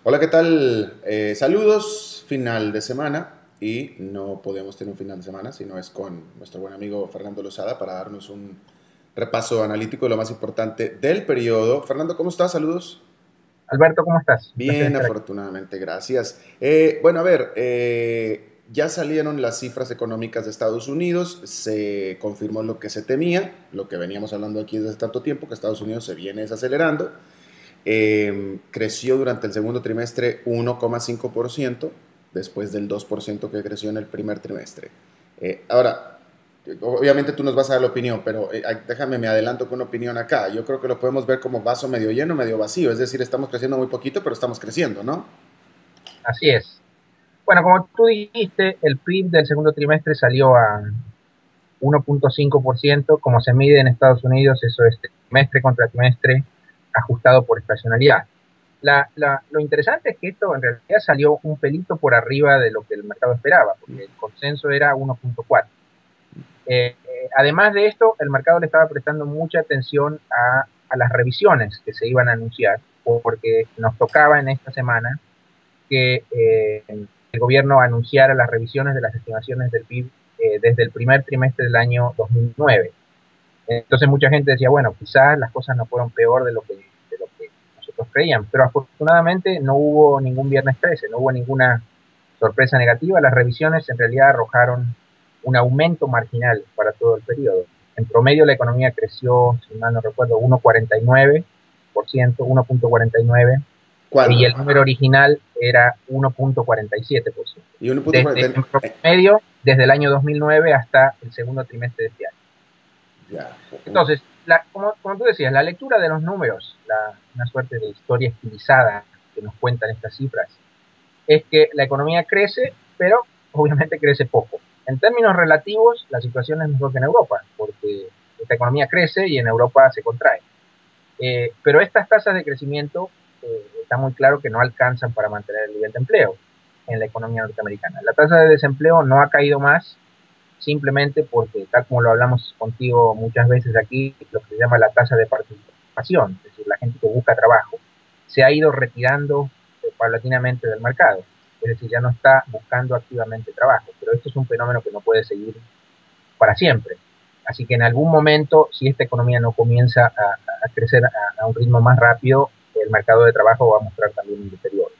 Hola, ¿qué tal? Saludos, final de semana. Y no podemos tener un final de semana si no es con nuestro buen amigo Fernando Lozada para darnos un repaso analítico de lo más importante del periodo. Fernando, ¿cómo estás? Saludos. Alberto, ¿cómo estás? Un placer Bien, estar aquí. afortunadamente, gracias. Bueno, a ver, ya salieron las cifras económicas de Estados Unidos, se confirmó lo que se temía, lo que veníamos hablando aquí desde tanto tiempo, que Estados Unidos se viene desacelerando. Creció durante el segundo trimestre 1,5% después del 2% que creció en el primer trimestre. Ahora, obviamente tú nos vas a dar la opinión, pero déjame, me adelanto con una opinión acá. Yo creo que lo podemos ver como vaso medio lleno, medio vacío. Es decir, estamos creciendo muy poquito, pero estamos creciendo, ¿no? Así es. Bueno, como tú dijiste, el PIB del segundo trimestre salió a 1,5%. Como se mide en Estados Unidos, eso es trimestre contra trimestre ajustado por estacionalidad. Lo interesante es que esto en realidad salió un pelito por arriba de lo que el mercado esperaba, porque el consenso era 1,4. Además de esto, el mercado le estaba prestando mucha atención a las revisiones que se iban a anunciar, porque nos tocaba en esta semana que el gobierno anunciara las revisiones de las estimaciones del PIB desde el primer trimestre del año 2009. Entonces mucha gente decía, bueno, quizás las cosas no fueron peor de lo que nosotros creíamos, pero afortunadamente no hubo ningún viernes 13, no hubo ninguna sorpresa negativa. Las revisiones en realidad arrojaron un aumento marginal para todo el periodo. En promedio la economía creció, si mal no recuerdo, 1,49%, 1,49%, y ¿Cuándo? el número original era 1,47%. Y 1,40. Desde, en promedio, desde el año 2009 hasta el segundo trimestre de este año. Ya. Entonces, como tú decías, la lectura de los números, una suerte de historia estilizada que nos cuentan estas cifras, es que la economía crece, pero obviamente crece poco. En términos relativos, la situación es mejor que en Europa, porque esta economía crece y en Europa se contrae. Pero estas tasas de crecimiento está muy claro que no alcanzan para mantener el nivel de empleo en la economía norteamericana. La tasa de desempleo no ha caído más simplemente porque, tal como lo hablamos contigo muchas veces aquí, lo que se llama la tasa de participación, es decir, la gente que busca trabajo, se ha ido retirando paulatinamente del mercado. Es decir, ya no está buscando activamente trabajo. Pero esto es un fenómeno que no puede seguir para siempre. Así que en algún momento, si esta economía no comienza a crecer a un ritmo más rápido, el mercado de trabajo va a mostrar también un deterioro.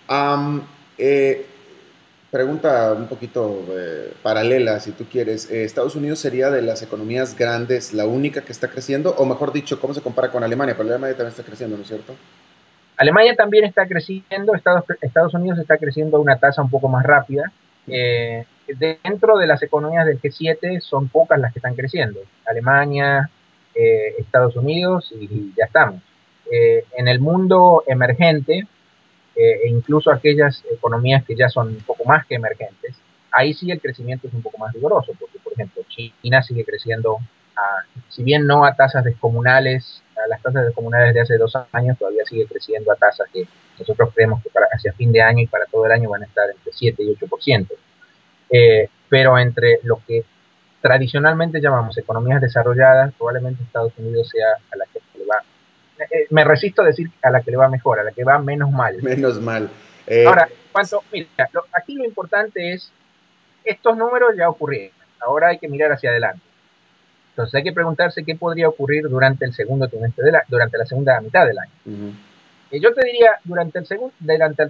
Am, eh, Pregunta un poquito paralela, si tú quieres. ¿Estados Unidos sería de las economías grandes la única que está creciendo? O mejor dicho, ¿cómo se compara con Alemania? Pero Alemania también está creciendo, ¿no es cierto? Alemania también está creciendo, Estados Unidos está creciendo a una tasa un poco más rápida. Dentro de las economías del G7 son pocas las que están creciendo. Alemania, Estados Unidos y ya estamos. En el mundo emergente, e incluso aquellas economías que ya son un poco más que emergentes, ahí sí el crecimiento es un poco más vigoroso, porque por ejemplo China sigue creciendo, si bien no a tasas descomunales, a las tasas descomunales de hace 2 años, todavía sigue creciendo a tasas que nosotros creemos que para hacia fin de año y para todo el año van a estar entre 7 y 8%. Pero entre lo que tradicionalmente llamamos economías desarrolladas, probablemente Estados Unidos sea a la que le va, me resisto a decir a la que le va mejor, a la que va menos mal. Menos mal. Ahora, Eh, mira, aquí lo importante es, estos números ya ocurrieron, ahora hay que mirar hacia adelante. Entonces hay que preguntarse qué podría ocurrir durante el segundo trimestre durante la segunda mitad del año. Ujú. Yo te diría, durante el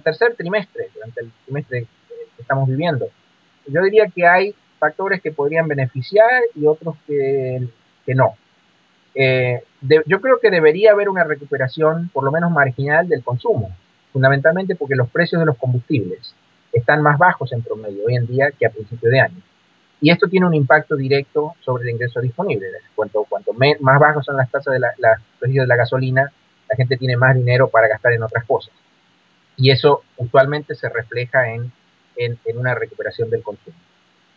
tercer trimestre, durante el trimestre que estamos viviendo, yo diría que hay factores que podrían beneficiar y otros que no. Yo creo que debería haber una recuperación, por lo menos marginal, del consumo, fundamentalmente porque los precios de los combustibles están más bajos en promedio hoy en día que a principio de año. Y esto tiene un impacto directo sobre el ingreso disponible. Cuanto más bajos son las tasas de los precios de la gasolina, la gente tiene más dinero para gastar en otras cosas. Y eso usualmente se refleja en una recuperación del consumo.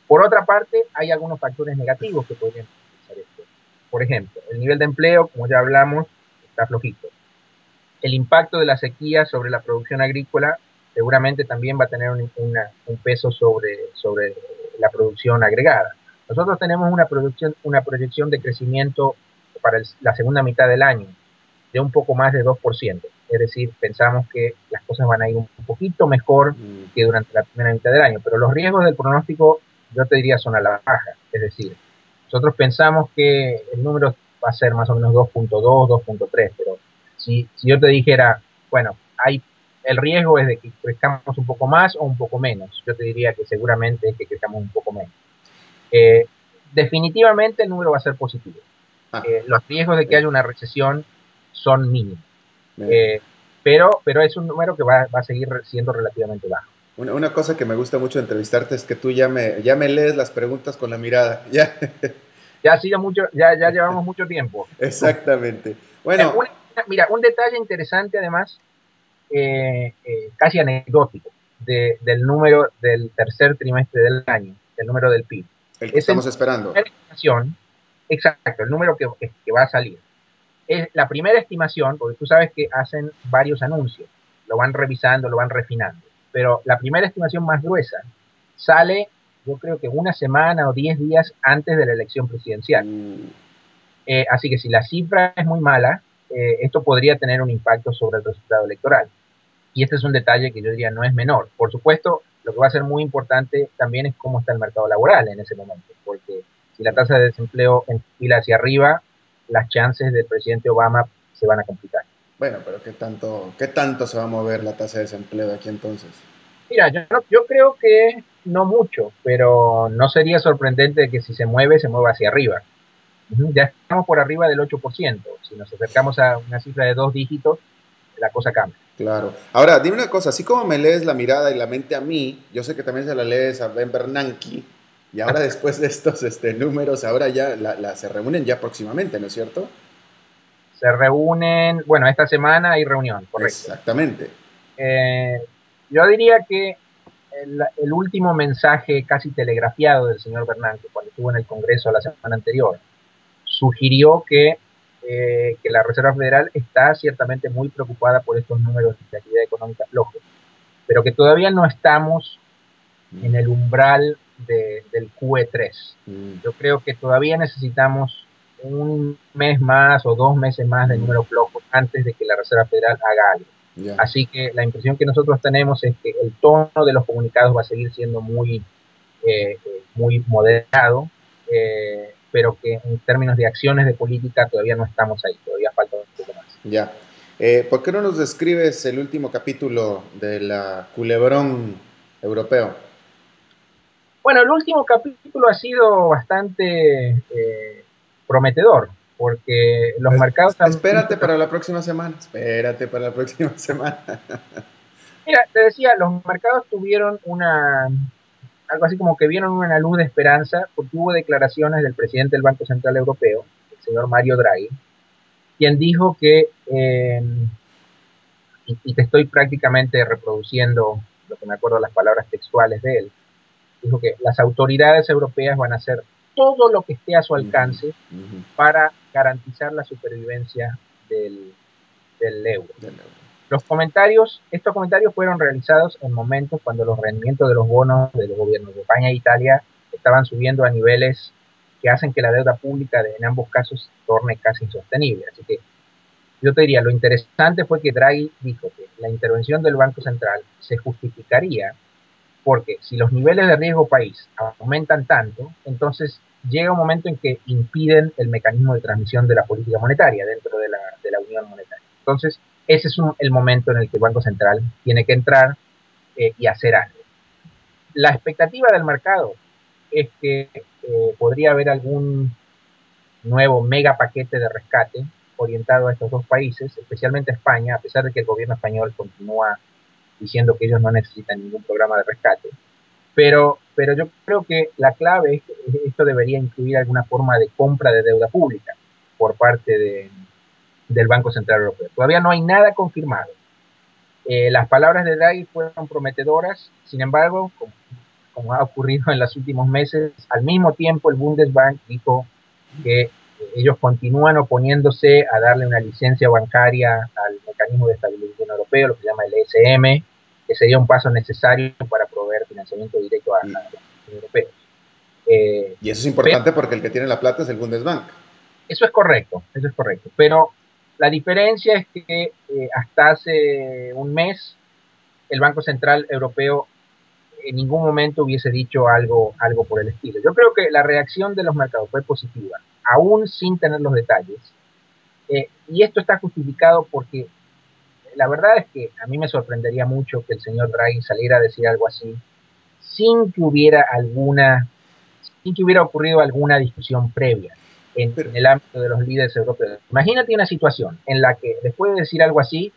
Por otra parte, hay algunos factores negativos que podrían hacer esto. Por ejemplo, el nivel de empleo, como ya hablamos, está flojito. El impacto de la sequía sobre la producción agrícola seguramente también va a tener un peso sobre la producción agregada. Nosotros tenemos una proyección de crecimiento para la segunda mitad del año de un poco más de 2%. es decir, pensamos que las cosas van a ir un poquito mejor que durante la primera mitad del año, pero los riesgos del pronóstico yo te diría son a la baja, es decir, nosotros pensamos que el número va a ser más o menos 2.2, 2.3, pero si yo te dijera, bueno, el riesgo es de que crezcamos un poco más o un poco menos, yo te diría que seguramente es que crezcamos un poco menos. Definitivamente el número va a ser positivo. Los riesgos de que haya una recesión son mínimos. Pero es un número que va a seguir siendo relativamente bajo. Una cosa que me gusta mucho de entrevistarte es que tú ya me lees las preguntas con la mirada. Ya, ya ha sido mucho, ya llevamos mucho tiempo. Exactamente. Bueno. Mira, un detalle interesante además, casi anecdótico, del número del tercer trimestre del año, el número del PIB. El que estamos esperando. Exacto, el número que va a salir. Es la primera estimación, porque tú sabes que hacen varios anuncios, lo van revisando, lo van refinando, pero la primera estimación más gruesa sale, yo creo que una semana o 10 días antes de la elección presidencial. Así que si la cifra es muy mala, esto podría tener un impacto sobre el resultado electoral. Y este es un detalle que yo diría no es menor. Por supuesto, lo que va a ser muy importante también es cómo está el mercado laboral en ese momento, porque si la tasa de desempleo enfila hacia arriba, las chances del presidente Obama se van a complicar. Bueno, pero ¿qué tanto se va a mover la tasa de desempleo de aquí entonces? Mira, yo creo que no mucho, pero no sería sorprendente que si se mueva hacia arriba. Ya estamos por arriba del 8%. Si nos acercamos a una cifra de 2 dígitos, la cosa cambia. Claro. Ahora, dime una cosa, así como me lees la mirada y la mente a mí, yo sé que también se la lees a Ben Bernanke, y ahora después de estos números, ahora ya se reúnen ya próximamente, ¿no es cierto? Se reúnen, bueno, esta semana hay reunión, correcto. Exactamente. Yo diría que el último mensaje casi telegrafiado del señor Bernanke cuando estuvo en el Congreso la semana anterior sugirió que la Reserva Federal está ciertamente muy preocupada por estos números de actividad económica flojos, pero que todavía no estamos en el umbral del QE3. Yo creo que todavía necesitamos un mes más o 2 meses más de números flojos antes de que la Reserva Federal haga algo. Yeah. Así que la impresión que nosotros tenemos es que el tono de los comunicados va a seguir siendo muy moderado, pero que en términos de acciones de política todavía no estamos ahí, todavía falta un poco más. Ya. ¿Por qué no nos describes el último capítulo de la Culebrón europeo? Bueno, el último capítulo ha sido bastante prometedor, porque los mercados... Espérate para la próxima semana. Espérate para la próxima semana. Mira, te decía, los mercados tuvieron algo así como que vieron una luz de esperanza, porque hubo declaraciones del presidente del Banco Central Europeo, el señor Mario Draghi, quien dijo que, y te estoy prácticamente reproduciendo lo que me acuerdo de las palabras textuales de él, dijo que las autoridades europeas van a hacer todo lo que esté a su alcance para garantizar la supervivencia del euro. Estos comentarios fueron realizados en momentos cuando los rendimientos de los bonos de los gobiernos de España e Italia estaban subiendo a niveles que hacen que la deuda pública en ambos casos se torne casi insostenible. Así que yo te diría, lo interesante fue que Draghi dijo que la intervención del Banco Central se justificaría porque si los niveles de riesgo país aumentan tanto, entonces llega un momento en que impiden el mecanismo de transmisión de la política monetaria dentro de la unión monetaria. Entonces, ese es el momento en el que el Banco Central tiene que entrar y hacer algo. La expectativa del mercado es que podría haber algún nuevo mega paquete de rescate orientado a estos dos países, especialmente a España, a pesar de que el gobierno español continúa diciendo que ellos no necesitan ningún programa de rescate. Pero yo creo que la clave es que esto debería incluir alguna forma de compra de deuda pública por parte del Banco Central Europeo. Todavía no hay nada confirmado. Las palabras de Draghi fueron prometedoras, sin embargo, como ha ocurrido en los últimos meses, al mismo tiempo el Bundesbank dijo que ellos continúan oponiéndose a darle una licencia bancaria al mecanismo de estabilización europeo, lo que se llama el ESM, que sería un paso necesario para proveer financiamiento directo a los europeos. Y eso es importante porque el que tiene la plata es el Bundesbank. Eso es correcto, pero La diferencia es que hasta hace un mes el Banco Central Europeo en ningún momento hubiese dicho algo por el estilo. Yo creo que la reacción de los mercados fue positiva, aún sin tener los detalles. Y esto está justificado porque la verdad es que a mí me sorprendería mucho que el señor Draghi saliera a decir algo así sin que hubiera ocurrido alguna discusión previa en el ámbito de los líderes europeos. Imagínate una situación en la que después de decir algo así,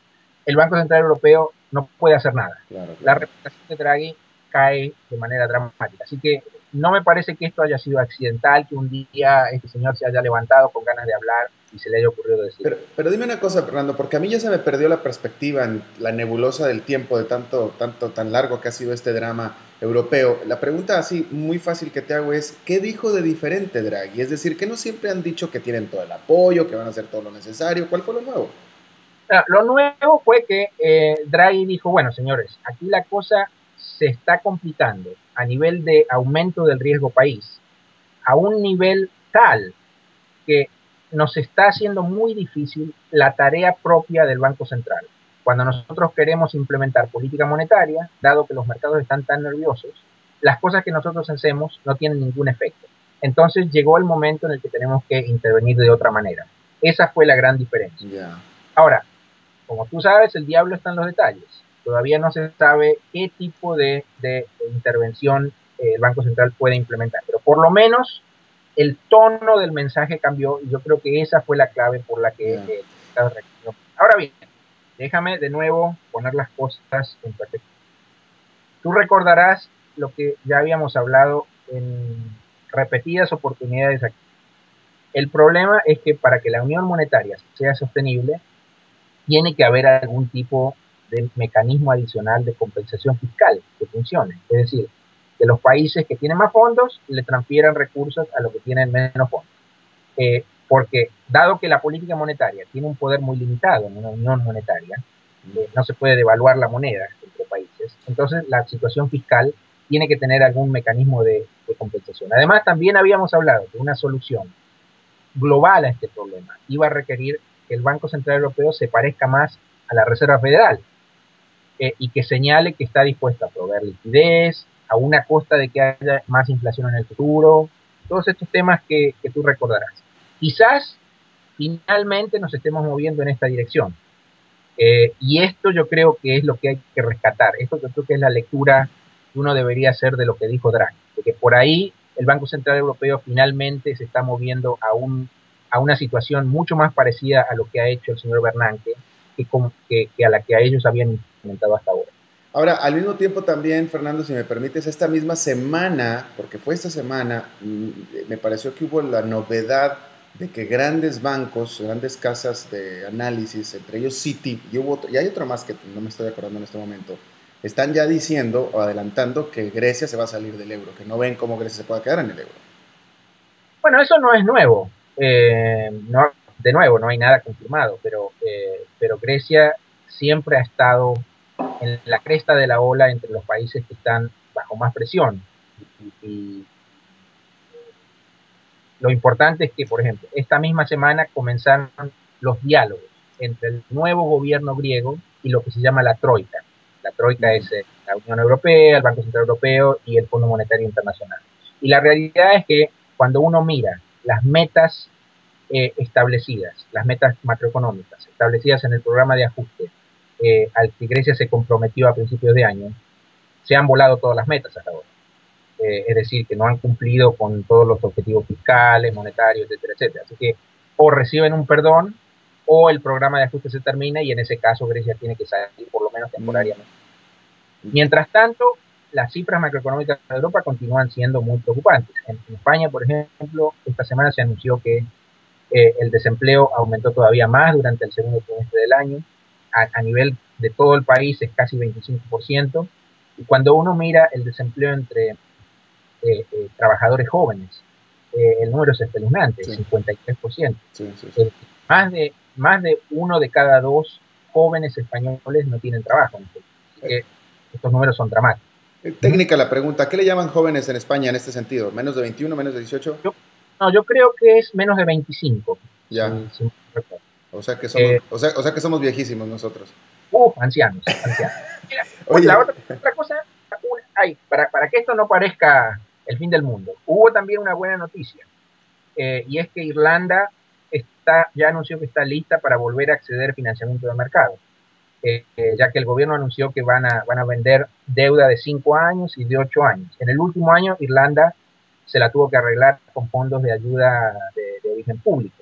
el Banco Central Europeo no puede hacer nada. Claro. La reputación de Draghi cae de manera dramática. Así que no me parece que esto haya sido accidental, que un día este señor se haya levantado con ganas de hablar y se le haya ocurrido decir. Pero dime una cosa, Fernando, porque a mí ya se me perdió la perspectiva en la nebulosa del tiempo de tan largo que ha sido este drama europeo. La pregunta así muy fácil que te hago es, ¿qué dijo de diferente Draghi? Es decir, que no siempre han dicho que tienen todo el apoyo, que van a hacer todo lo necesario. ¿Cuál fue lo nuevo? Lo nuevo fue que Draghi dijo, bueno, señores, aquí la cosa se está complicando a nivel de aumento del riesgo país, a un nivel tal que nos está haciendo muy difícil la tarea propia del Banco Central. Cuando nosotros queremos implementar política monetaria, dado que los mercados están tan nerviosos, las cosas que nosotros hacemos no tienen ningún efecto. Entonces llegó el momento en el que tenemos que intervenir de otra manera. Esa fue la gran diferencia. Yeah. Ahora, como tú sabes, el diablo está en los detalles. Todavía no se sabe qué tipo de intervención el Banco Central puede implementar, pero por lo menos el tono del mensaje cambió y yo creo que esa fue la clave por la que reaccionó. Ahora bien, déjame de nuevo poner las cosas en perspectiva. Tú recordarás lo que ya habíamos hablado en repetidas oportunidades aquí. El problema es que para que la unión monetaria sea sostenible, tiene que haber algún tipo de mecanismo adicional de compensación fiscal que funcione. Es decir, que los países que tienen más fondos le transfieran recursos a los que tienen menos fondos. Porque dado que la política monetaria tiene un poder muy limitado en una unión monetaria, no se puede devaluar la moneda entre países, entonces la situación fiscal tiene que tener algún mecanismo de compensación. Además, también habíamos hablado de una solución global a este problema. Iba a requerir que el Banco Central Europeo se parezca más a la Reserva Federal y que señale que está dispuesto a proveer liquidez a una costa de que haya más inflación en el futuro, todos estos temas que tú recordarás. Quizás finalmente nos estemos moviendo en esta dirección. Y esto yo creo que es lo que hay que rescatar. Esto yo creo que es la lectura que uno debería hacer de lo que dijo Draghi, porque por ahí el Banco Central Europeo finalmente se está moviendo a una situación mucho más parecida a lo que ha hecho el señor Bernanke que a la que a ellos habían implementado hasta ahora. Ahora, al mismo tiempo también, Fernando, si me permites, esta misma semana, porque fue esta semana, me pareció que hubo la novedad de que grandes bancos, grandes casas de análisis, entre ellos Citi, y hay otro más que no me estoy acordando en este momento, están ya diciendo o adelantando que Grecia se va a salir del euro, que no ven cómo Grecia se pueda quedar en el euro. Bueno, eso no es nuevo. No, de nuevo, no hay nada confirmado, pero Grecia siempre ha estado en la cresta de la ola entre los países que están bajo más presión. Y lo importante es que, por ejemplo, esta misma semana comenzaron los diálogos entre el nuevo gobierno griego y lo que se llama la Troika. La Troika es la Unión Europea, el Banco Central Europeo y el Fondo Monetario Internacional. Y la realidad es que cuando uno mira las metas establecidas, las metas macroeconómicas establecidas en el programa de ajuste al que Grecia se comprometió a principios de año, se han volado todas las metas hasta ahora. Es decir, que no han cumplido con todos los objetivos fiscales, monetarios, etcétera, etcétera. Así que o reciben un perdón o el programa de ajuste se termina y en ese caso Grecia tiene que salir por lo menos temporariamente. Mientras tanto, las cifras macroeconómicas de Europa continúan siendo muy preocupantes. En España, por ejemplo, esta semana se anunció que el desempleo aumentó todavía más durante el segundo trimestre del año. A nivel de todo el país es casi 25%. Y cuando uno mira el desempleo entre trabajadores jóvenes, el número es espeluznante, sí. 53%. Sí, sí, sí. Más de uno de cada dos jóvenes españoles no tienen trabajo. Así que estos números son dramáticos. Técnica la pregunta, ¿qué le llaman jóvenes en España en este sentido? ¿Menos de 21, menos de 18? Yo creo que es menos de 25. Ya. Sí, Eh, O sea que somos viejísimos nosotros. ancianos, ancianos. Mira, Oye, otra cosa, para que esto no parezca el fin del mundo, hubo también una buena noticia, y es que Irlanda ya anunció que está lista para volver a acceder a financiamiento de mercado, ya que el gobierno anunció que van a vender deuda de 5 años y de 8 años. En el último año, Irlanda se la tuvo que arreglar con fondos de ayuda de origen público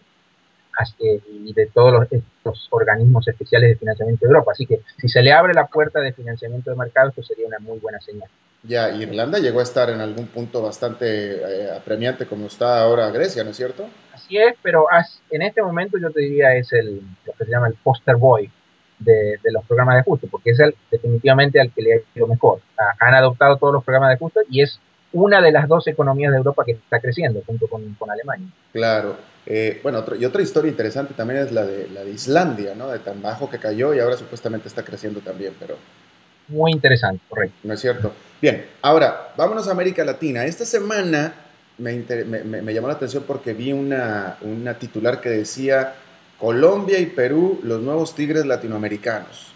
y de todos estos organismos especiales de financiamiento de Europa. Así que si se le abre la puerta de financiamiento de mercado, esto sería una muy buena señal. ya, Irlanda llegó a estar en algún punto bastante apremiante como está ahora Grecia, ¿no es cierto? Así es, pero en este momento yo te diría es lo que se llama el poster boy de los programas de ajuste, porque es definitivamente al que le ha ido mejor. Han adoptado todos los programas de ajuste y es una de las dos economías de Europa que está creciendo junto con Alemania. Claro. Bueno, y otra historia interesante también es la de Islandia, ¿no? De tan bajo que cayó y ahora supuestamente está creciendo también, pero Muy interesante, correcto. no es cierto. Bien, ahora vámonos a América Latina. Esta semana me llamó la atención porque vi una titular que decía Colombia y Perú, los nuevos tigres latinoamericanos.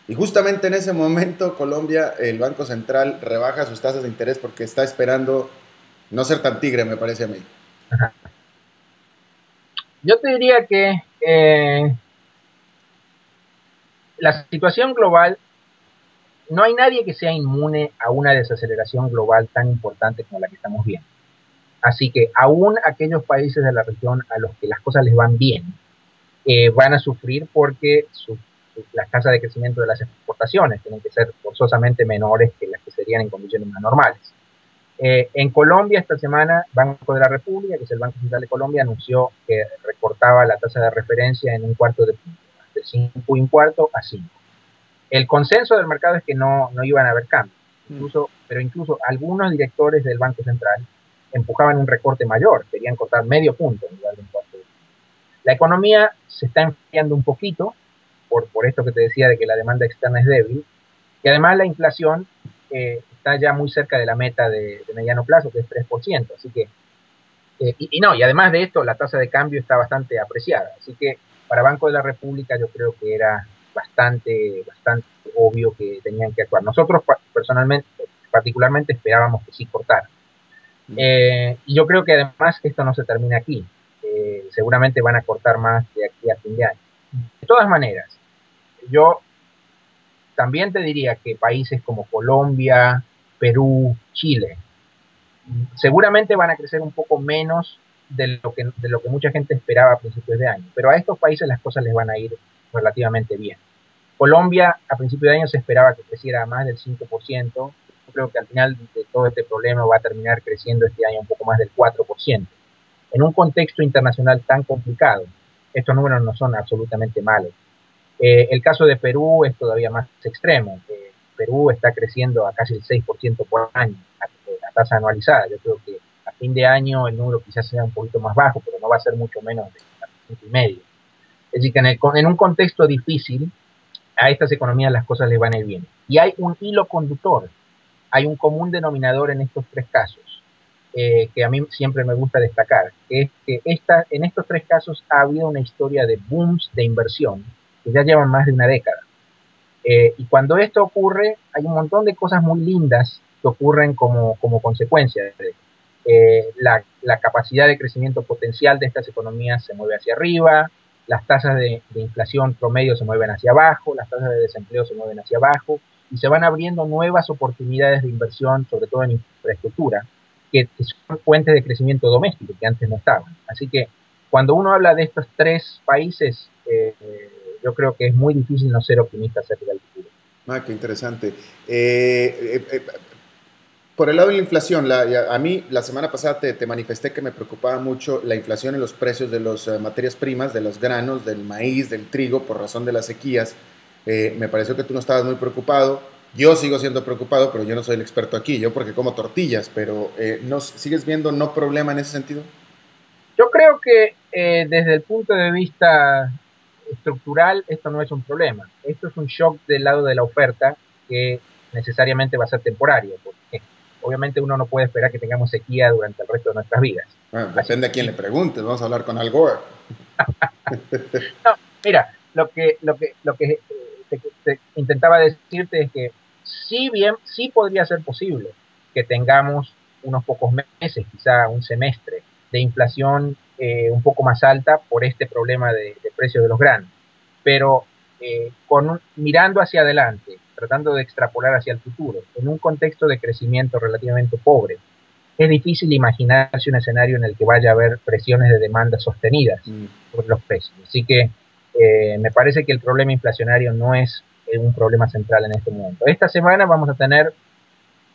Y justamente en ese momento Colombia, el Banco Central rebaja sus tasas de interés porque está esperando no ser tan tigre, me parece a mí. Ajá. Yo te diría que la situación global, no hay nadie que sea inmune a una desaceleración global tan importante como la que estamos viendo. Así que aún aquellos países de la región a los que las cosas les van bien, van a sufrir porque las tasas de crecimiento de las exportaciones tienen que ser forzosamente menores que las que serían en condiciones más normales. En Colombia esta semana, Banco de la República, que es el Banco Central de Colombia, anunció que recortaba la tasa de referencia en un cuarto de punto, de 5,25 a 5. El consenso del mercado es que no iban a haber cambios, pero incluso algunos directores del Banco Central empujaban un recorte mayor, querían cortar medio punto en lugar de un cuarto de punto. La economía se está enfriando un poquito por esto que te decía de que la demanda externa es débil, y además la inflación está ya muy cerca de la meta de mediano plazo, que es 3%, así que, y además de esto, la tasa de cambio está bastante apreciada, así que para Banco de la República yo creo que era bastante obvio que tenían que actuar. Nosotros personalmente, particularmente esperábamos que sí cortaran. Y yo creo que además esto no se termina aquí. Seguramente van a cortar más de aquí a fin de año. De todas maneras, yo también te diría que países como Colombia, Perú, Chile, seguramente van a crecer un poco menos de lo que mucha gente esperaba a principios de año, pero a estos países las cosas les van a ir relativamente bien. Colombia a principios de año se esperaba que creciera más del 5%, yo creo que al final de todo este problema va a terminar creciendo este año un poco más del 4%. En un contexto internacional tan complicado, estos números no son absolutamente malos. El caso de Perú es todavía más extremo. Perú está creciendo a casi el 6% por año, a tasa anualizada. Yo creo que a fin de año el número quizás sea un poquito más bajo, pero no va a ser mucho menos de 5,5%. Es decir, que en un contexto difícil, a estas economías las cosas les van a ir bien. Y hay un hilo conductor, hay un común denominador en estos tres casos, que a mí siempre me gusta destacar, que es que en estos tres casos ha habido una historia de booms de inversión que ya llevan más de una década. Y cuando esto ocurre, hay un montón de cosas muy lindas que ocurren como consecuencia. La capacidad de crecimiento potencial de estas economías se mueve hacia arriba, las tasas de inflación promedio se mueven hacia abajo, las tasas de desempleo se mueven hacia abajo, y se van abriendo nuevas oportunidades de inversión, sobre todo en infraestructura, que son fuentes de crecimiento doméstico que antes no estaban. Así que cuando uno habla de estos tres países, yo creo que es muy difícil no ser optimista acerca del futuro. Ah, qué interesante. Por el lado de la inflación, a mí la semana pasada te manifesté que me preocupaba mucho la inflación en los precios de las materias primas, de los granos, del maíz, del trigo, por razón de las sequías. Me pareció que tú no estabas muy preocupado. Yo sigo siendo preocupado, pero yo no soy el experto aquí, yo porque como tortillas, pero ¿sigues viendo no problema en ese sentido? Yo creo que desde el punto de vista estructural esto no es un problema. Esto es un shock del lado de la oferta que necesariamente va a ser temporario, porque obviamente uno no puede esperar que tengamos sequía durante el resto de nuestras vidas. Bueno, depende a quién le preguntes, vamos a hablar con Al Gore. No, Mira, te intentaba decirte es que sí podría ser posible que tengamos unos pocos meses, quizá un semestre, de inflación un poco más alta por este problema de precios de los granos. Pero mirando hacia adelante, tratando de extrapolar hacia el futuro, en un contexto de crecimiento relativamente pobre, es difícil imaginarse un escenario en el que vaya a haber presiones de demanda sostenidas sobre los precios. Así que me parece que el problema inflacionario no es un problema central en este momento. Esta semana vamos a tener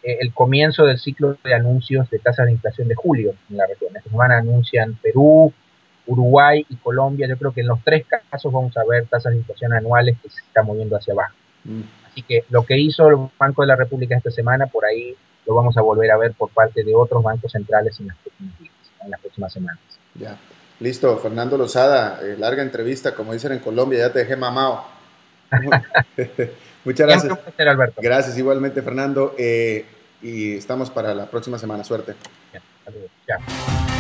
el comienzo del ciclo de anuncios de tasas de inflación de julio en la región. Esta semana anuncian Perú, Uruguay y Colombia. Yo creo que en los tres casos vamos a ver tasas de inflación anuales que se están moviendo hacia abajo. Así que lo que hizo el Banco de la República esta semana, por ahí lo vamos a volver a ver por parte de otros bancos centrales en las próximas semanas. Ya. Listo, Fernando Lozada, larga entrevista, como dicen en Colombia, ya te dejé mamado. Muchas gracias. Un placer, Alberto. Gracias igualmente, Fernando. Y estamos para la próxima semana. Suerte. Bien, saludos. Chao.